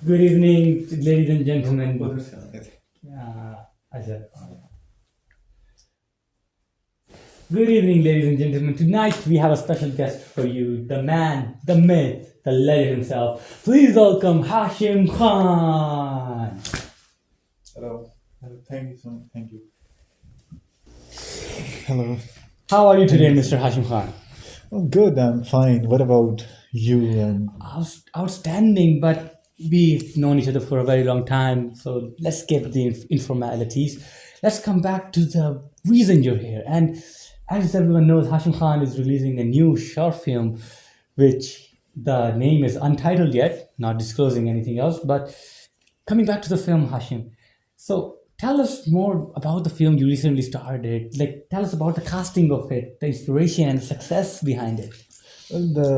Good evening, ladies and gentlemen. उधर से आ गए थे। अच्छा. Good evening, ladies and gentlemen. Tonight we have a special guest for you, the man, the myth, the legend himself. Please welcome Hashim Khan. Hello. Hello. Thank you so much. Thank you. Hello. How are you Thank today, you. Mr. Hashim Khan? Oh, good. I'm fine. What about you? And Outstanding, but we've known each other for a very long time, so let's skip the informalities. Let's come back to the reason you're here. And as everyone knows, Hashim Khan is releasing a new short film, which the name is untitled yet, not disclosing anything else. But coming back to the film, Hashim, so tell us more about the film you recently started. Like, tell us about the casting of it, the inspiration and the success behind it. well, the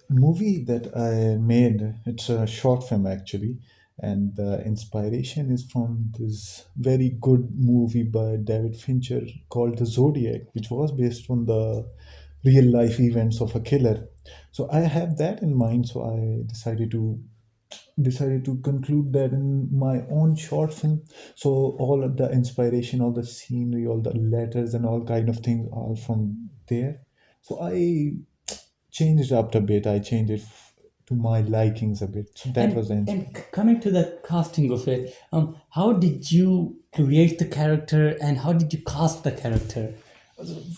movie that I made, it's a short film actually, and the inspiration is from this very good movie by David Fincher called The Zodiac, which was based on the real life events of a killer. So I have that in mind, so I decided to conclude that in my own short film. So all of the inspiration, all the scenery, all the letters and all kind of things are from there. So I changed it up a bit. I changed it to my likings a bit. So that was the Coming to the casting of it, how did you create the character and how did you cast the character?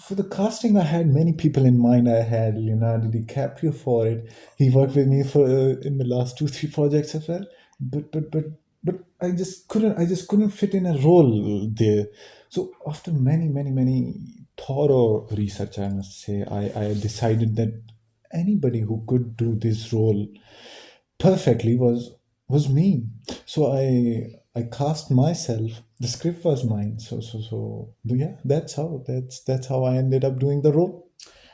for the casting. I had many people in mind. I had Leonardo DiCaprio for it. He worked with me for in the last 2 3 projects as well. But I just couldn't fit in a role there. So after many thorough research, I must say, I decided that anybody who could do this role perfectly was me. So I cast myself. The script was mine. But yeah, that's how I ended up doing the role.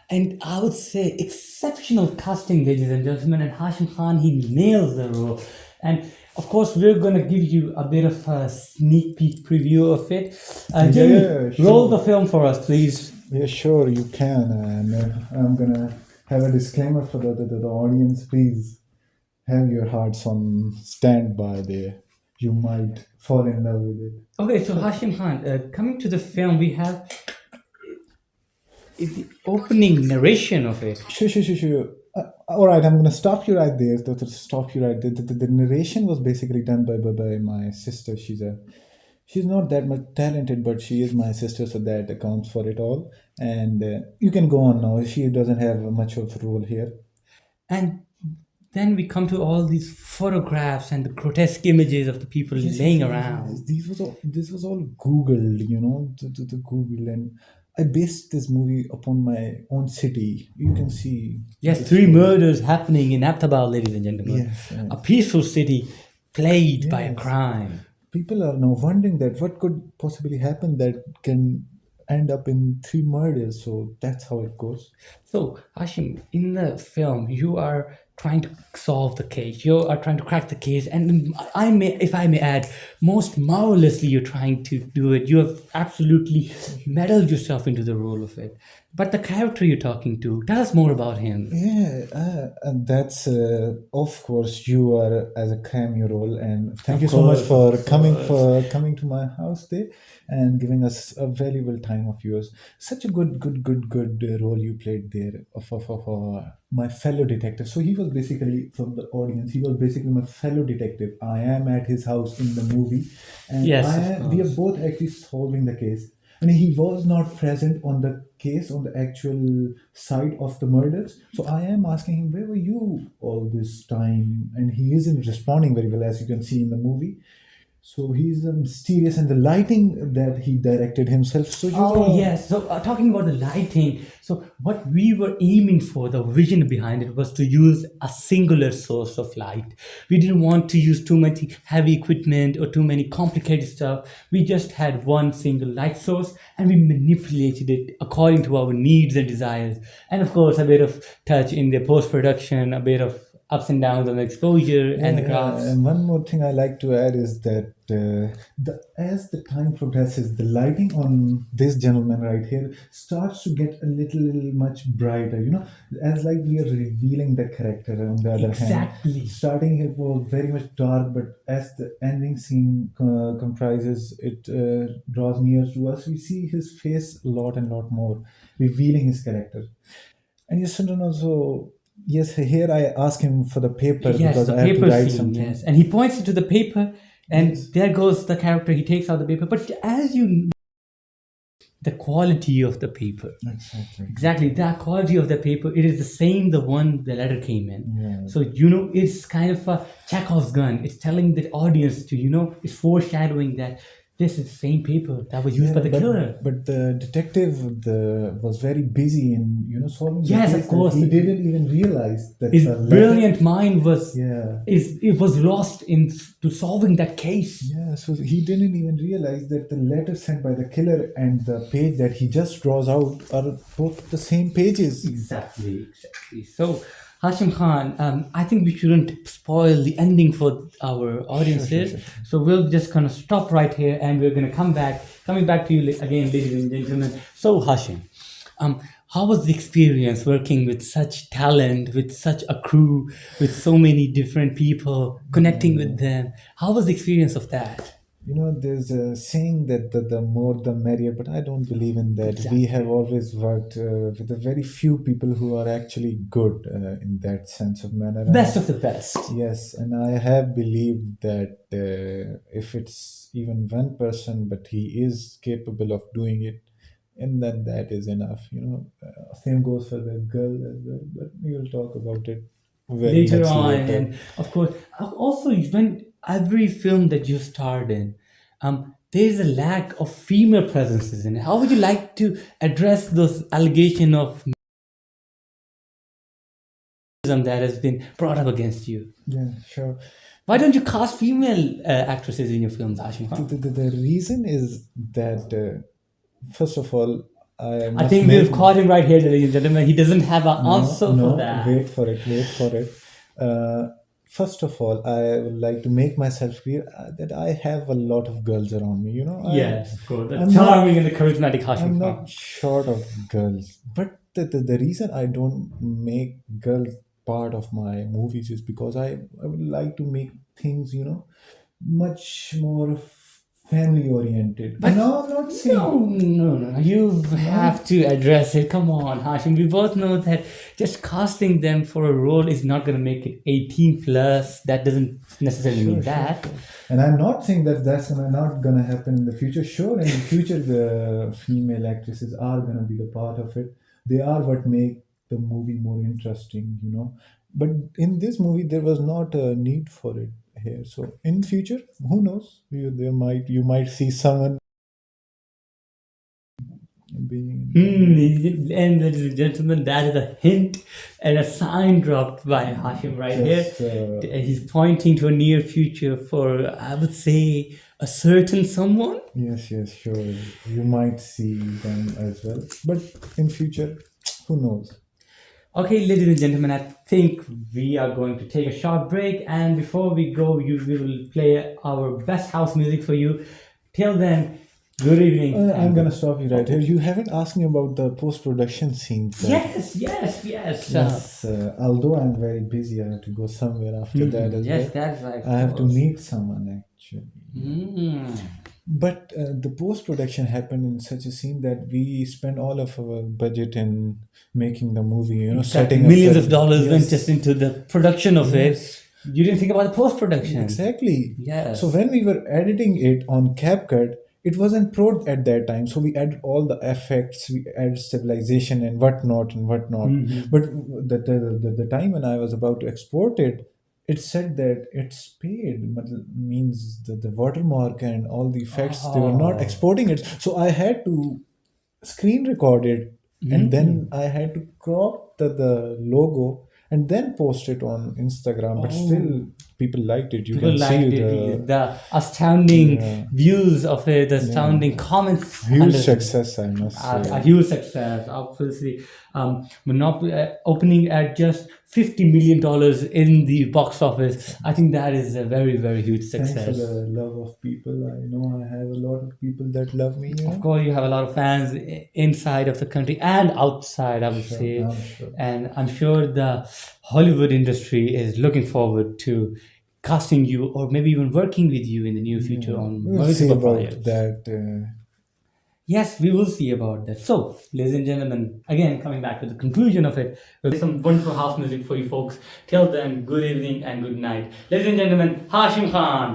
And I would say exceptional casting, ladies and gentlemen. And Hashim Khan, he nails the role. And of course, we're going to give you a bit of a sneak peek preview of it. Jamie, Yeah, roll the sure. film for us, please. Yeah, sure, you can. And I'm gonna have a disclaimer for the audience. Please have your hearts on standby there. You might fall in love with it. Okay, so Hashim Khan, coming to the film, we have the opening narration of it. Sure. All right, I'm gonna stop you right there. Stop you right there. The narration was basically done by my sister. She's not that much talented, but she is my sister, so that accounts for it all. And you can go on now. She doesn't have much of a role here. And then we come to all these photographs and the grotesque images of the people laying Yes. around. This was all Googled, the Google, and I based this movie upon my own city. You can see Yes, the three story. murders happening in Aptabal, ladies and gentlemen. Yes, A yes, peaceful city plagued by a yes. crime. People are now wondering that what could possibly happen that can end up in 3 murders. So that's how it goes. So, Hashim, in the film, you are trying to solve the case. You are trying to crack the case, and if I may add, most marvelously, you're trying to do it. You have absolutely meddled yourself into the role of it. But the character you're talking to, tell us more about him. Yeah, and that's of course you are as a cameo role, and thank Of you so much course, of for coming course. to my house there and giving us a valuable time of yours. Such a good role you played there for my fellow detective. So he was basically from the audience. He was basically my fellow detective. I am at his house in the movie, and Yes, of we are course. both actually solving the case. I mean, he was not present on the case, on the actual site of the murders. So I am asking him, where were you all this time? And he isn't responding very well, as you can see in the movie. So he's mysterious, and the lighting that he directed himself. So Oh, you're yes. So, talking about the lighting, so what we were aiming for, the vision behind it was to use a singular source of light. We didn't want to use too much heavy equipment or too many complicated stuff. We just had one single light source and we manipulated it according to our needs and desires. And of course, a bit of touch in the post production, a bit of ups and downs on the exposure and Yeah, the yeah. graphs. And one more thing I like to add is that as the time progresses, the lighting on this gentleman right here starts to get a little much brighter. You know, as like we are revealing the character. On the other hand, Exactly. starting it was very much dark, but as the ending scene comprises, it draws near to us. We see his face a lot and lot more, revealing his character. And yes, and also, yes, here I ask him for the paper Yes, because the I have to paper write scene, something. yes. And he points to the paper, and Yes, there goes the character. He takes out the paper. But as you, the quality of the paper. exactly, Exactly, exactly. that quality of the paper, it is the same the one the letter came in. Yeah. So, it's kind of a Chekhov's gun. It's telling the audience to, it's foreshadowing that this is the same paper that was used by Yeah, the killer. but the detective was very busy in solving the Yes, of case that course. he didn't even realize that His the letter. brilliant mind was Yeah, is it was lost in to solving that case. yeah. So he didn't even realize that the letter sent by the killer and the page that he just draws out are both the same pages. Exactly, exactly. So, Hashim Khan, I think we shouldn't spoil the ending for our Sure, sure, audiences. sure, sure. So we'll just kind of stop right here, and we're going to coming back to you again, ladies and gentlemen. So, Hashim, how was the experience working with such talent, with such a crew, with so many different people, connecting with them? How was the experience of that? There's a saying that the more the merrier, but I don't believe in that. We have Exactly. always worked with a very few people who are actually good in that sense of manner. Best And of the best. yes, and I have believed that if it's even one person, but he is capable of doing it, and then that is enough. Same goes for the girl as well, but we will talk about it very Later much on, later. and of course, also when every film that you starred in, there's a lack of female presences in it. How would you like to address those allegation of sexism that has been brought up against you? Yeah, sure. Why don't you cast female actresses in your films, Ashim The, Khan? the, the the reason is that first of all, I I must think make we've caught him right here, ladies and gentlemen. He doesn't have an no, answer for no, that. wait for it, wait for it. First of all, I would like to make myself clear that I have a lot of girls around me. Yes, of course. The I'm not, charming and the charismatic Hashim I'm Khan. not short of girls. But the reason I don't make girls part of my movies is because I would like to make things, much more family oriented. And But now I'm not no, saying no, no, no. You not have to address it. Come on, Hashim. We both know that just casting them for a role is not going to make it 18 plus. That doesn't necessarily mean sure, sure, that. sure. And I'm not saying that that's not gonna happen in the future. Sure, in the future, the female actresses are gonna be the part of it. They are what make the movie more interesting. But in this movie, there was not a need for it here. So in future, who knows? You might see someone being in one movie. And ladies and gentlemen, that is a hint and a sign dropped by Hashim right here. Just He's pointing to a near future for, I would say, a certain someone. yes, yes, sure. You might see them as well. But in future, who knows? Okay, ladies and gentlemen, I think we are going to take a short break. And before we go, we will play our best house music for you. Till then, good evening I'm and gonna good. stop you right here. Oh, You haven't asked me about the post-production scenes. yes, yes, yes. Yes, although I'm very busy, I have to go somewhere after that as Yes, well. that's right, I of have to course. meet someone actually. Mm. But the post-production happened in such a scene that we spent all of our budget in making the movie. Exactly. Setting up Millions of the dollars went just yes, into the production of it. yes. You didn't think about the post production. Exactly. So Yes. when we were editing it on CapCut, it wasn't pro at that time. So we added all the effects, we added stabilization and whatnot and whatnot. But the time when I was about to export it, it said that it's paid, but means the watermark and all the effects, they were not Oh. exporting it. So I had to screen record it, and then Mm. I had to crop the logo and then post it on Instagram. But still, Oh. people liked it. You People can see liked it. the The astounding yeah, views of it, the astounding yeah, comments huge under success, I must a say. huge success. Obviously, Monopoly opening at just $50 million in the box office. I think that is a very, very huge Thanks for success. the love of people. I know I have a lot of people that love me. You Of know. course, you have a lot of fans inside of the country and outside, I would Sure, say. I'm sure. And I'm sure the Hollywood industry is looking forward to casting you or maybe even working with you in the near future Yeah, on we'll see multiple about projects. that. Yes, we will see about that. So, ladies and gentlemen, again, coming back to the conclusion of it, we'll play some wonderful house music for you folks. Till then, good evening and good night. Ladies and gentlemen, Hashim Khan.